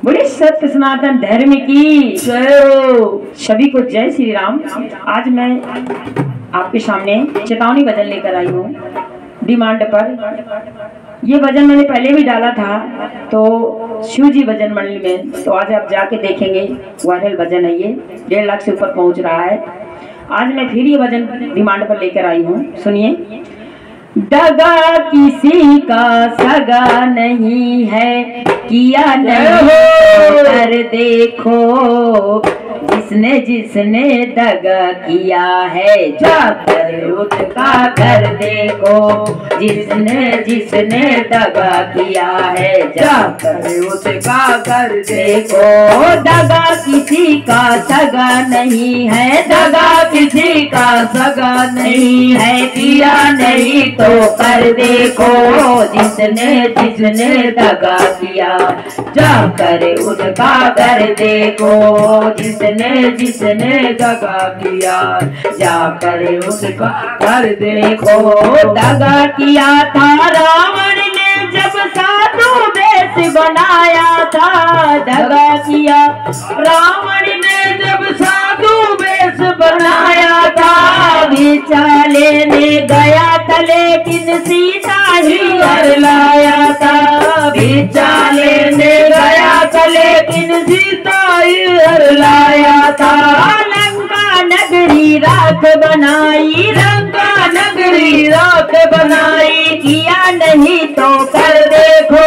बोले सत्य सनातन धर्म की जय हो। सभी को जय श्री राम। आज मैं आपके सामने चेतावनी भजन लेकर आई हूँ डिमांड पर। ये भजन मैंने पहले भी डाला था तो शिव जी भजन मंडली में, तो आज आप जाके देखेंगे वायरल भजन है ये, 1.5 लाख से ऊपर पहुंच रहा है। आज मैं फिर ये भजन डिमांड पर लेकर आई हूँ, सुनिए। दगा किसी का सगा नहीं है, किया नहीं कर देखो, जिसने जिसने दगा किया है जाकर उसका कर देखो, जिसने जिसने दगा किया है जाकर उसका कर देखो। दगा किसी का सगा नहीं है, दगा किसी का सगा नहीं है, किया नहीं तो कर देखो, जिसने जिसने दगा किया जाकर उसका कर देखो, जिसने जिसने दगा किया जाकर उसका कर देखो। दगा किया था रावण ने जब साधु वेश बनाया था, दगा किया रावण ने जब साधु वेश बनाया था, विचाले ने गया था लेकिन सीता ही हर लाया था, विचाले ने गया था लेकिन सीता ही हर लाया था। लंका नगरी राख बनाई, लंका नगरी राख बनाई, किया नहीं तो कर देखो,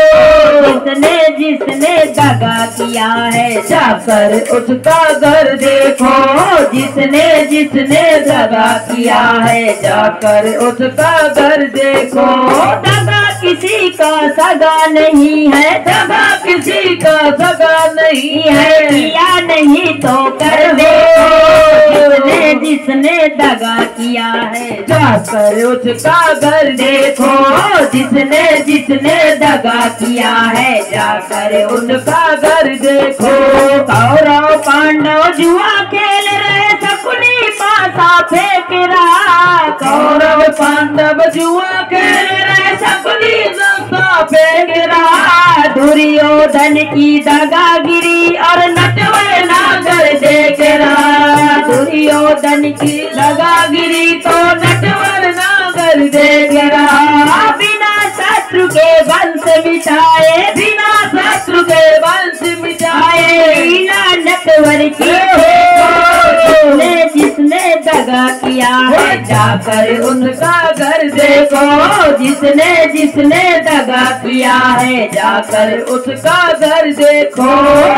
जिसने जिसने दगा किया है जाकर उसका घर देखो, जिसने जिसने दगा किया है जाकर उसका घर देखो। दगा किसी का सगा नहीं है, दगा किसी का सगा नहीं है, किया नहीं तो कर देखो, जिसने जिसने दगा किया है जाकर उसका घर देखो, जिसने जिसने दगा किया है जाकर उसका घर देखो। कौरव पांडव जुआ खेल रहे, शकुनी पासा फेंक रहा, कौरव पांडव जुआ खेल रहे, शकुनी पासा फेंक रहा, दुर्योधन की दगागिरी और नटवर नागर देख रहा, दुर्योधन की दगागिरी तो नटवर नागर देख रहा। बिना शत्रु के वंश मिटाए, बिना शत्रु के वंश मिटाए, बिना नटवर की जिसने दगा किया है जाकर उनका घर देखो, जिसने जिसने दगा किया है जाकर उसका घर देखो।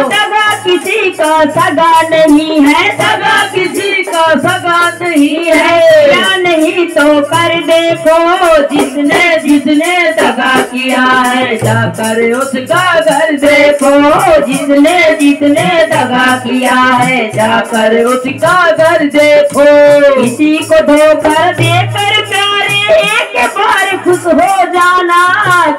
दगा किसी का सगा नहीं है, दगा किसी का सगा नहीं है, या नहीं तो कर देखो, जिसने जिसने दगा किया है जाकर उसका घर देखो, जिसने जिसने दगा किया है जाकर उसका घर देखो। किसी को धोखा देकर प्यारे एक बार खुश हो जाना,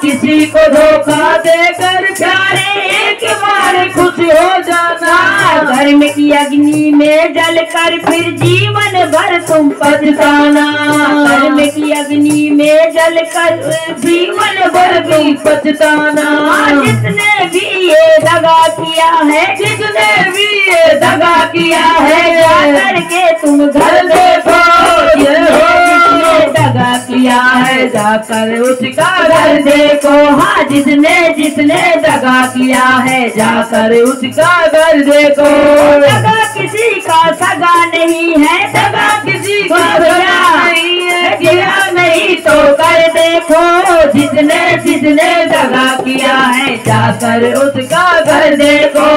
किसी को धोखा देकर प्यारे एक बार खुश हो जाना, धर्म की अग्नि में जलकर फिर जीवन भर तुम पछताना, धर्म की अग्नि में जलकर जीवन भर तुम पछताना। जिसने भी ये दगा किया है, जिसने भी ये दगा किया है जाकर के तुम घर देखो, जिसने दगा किया है जाकर उसका घर देखो। हाँ, जिसने जिसने दगा किया है जाकर उसका घर देखो। दगा किसी का सगा नहीं है, दगा किसी का सगा नहीं है, किया नहीं तो कर देखो, जिसने जिसने दगा किया है जाकर उसका घर देखो,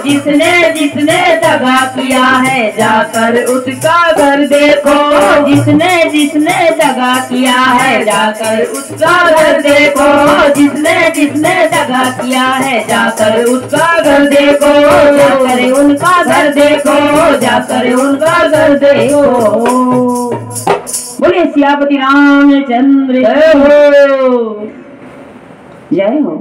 जिसने जिसने दगा किया है जाकर उसका घर देखो, जिसने जिसने दगा किया है जाकर उसका घर देखो, जिसने जिसने दगा किया है जाकर उसका घर देखो, जाकर उनका घर देखो, जाकर उनका घर देखो। बोले सियापति रामचंद्र जय हो, जय हो।